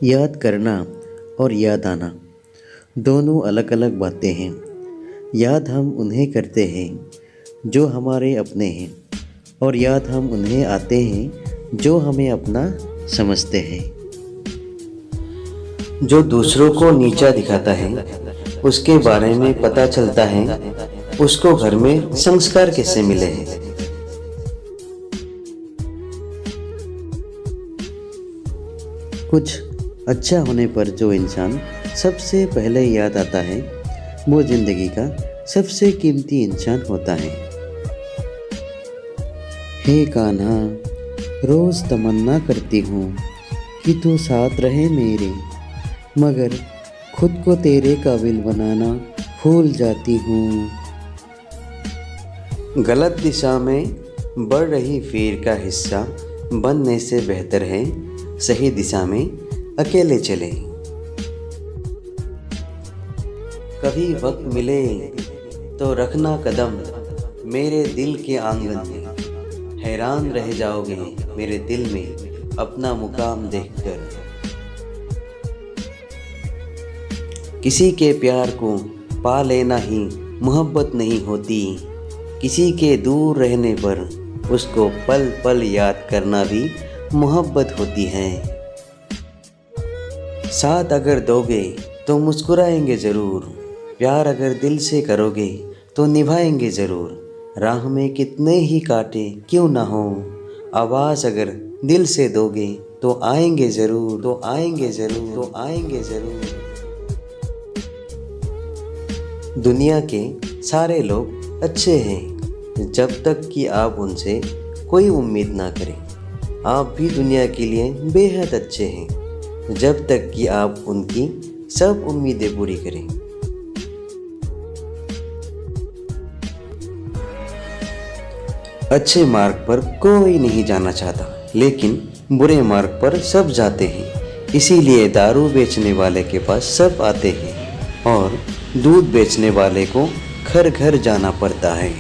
याद करना और याद आना दोनों अलग अलग बातें हैं। याद हम उन्हें करते हैं जो हमारे अपने हैं, और याद हम उन्हें आते हैं जो हमें अपना समझते हैं। जो दूसरों को नीचा दिखाता है उसके बारे में पता चलता है उसको घर में संस्कार कैसे मिले हैं। कुछ अच्छा होने पर जो इंसान सबसे पहले याद आता है वो जिंदगी का सबसे कीमती इंसान होता है। हे कान्हा, रोज तमन्ना करती हूँ कि तू साथ रहे मेरे, मगर खुद को तेरे काबिल बनाना भूल जाती हूँ। गलत दिशा में बढ़ रही फिर का हिस्सा बनने से बेहतर है सही दिशा में अकेले चले। कभी वक्त मिले तो रखना कदम मेरे दिल के आंगन में, हैरान रह जाओगे मेरे दिल में अपना मुकाम देखकर। किसी के प्यार को पा लेना ही मोहब्बत नहीं होती, किसी के दूर रहने पर उसको पल पल याद करना भी मोहब्बत होती है। साथ अगर दोगे तो मुस्कुराएंगे ज़रूर, प्यार अगर दिल से करोगे तो निभाएंगे ज़रूर। राह में कितने ही कांटे क्यों ना हो, आवाज़ अगर दिल से दोगे तो आएंगे ज़रूर, तो आएंगे ज़रूर, तो आएंगे ज़रूर। दुनिया के सारे लोग अच्छे हैं जब तक कि आप उनसे कोई उम्मीद ना करें। आप भी दुनिया के लिए बेहद अच्छे हैं जब तक कि आप उनकी सब उम्मीदें पूरी करें। अच्छे मार्ग पर कोई नहीं जाना चाहता, लेकिन बुरे मार्ग पर सब जाते हैं। इसीलिए दारू बेचने वाले के पास सब आते हैं और दूध बेचने वाले को घर घर जाना पड़ता है।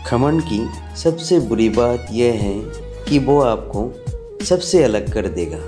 घमंड की सबसे बुरी बात यह है कि वो आपको सबसे अलग कर देगा।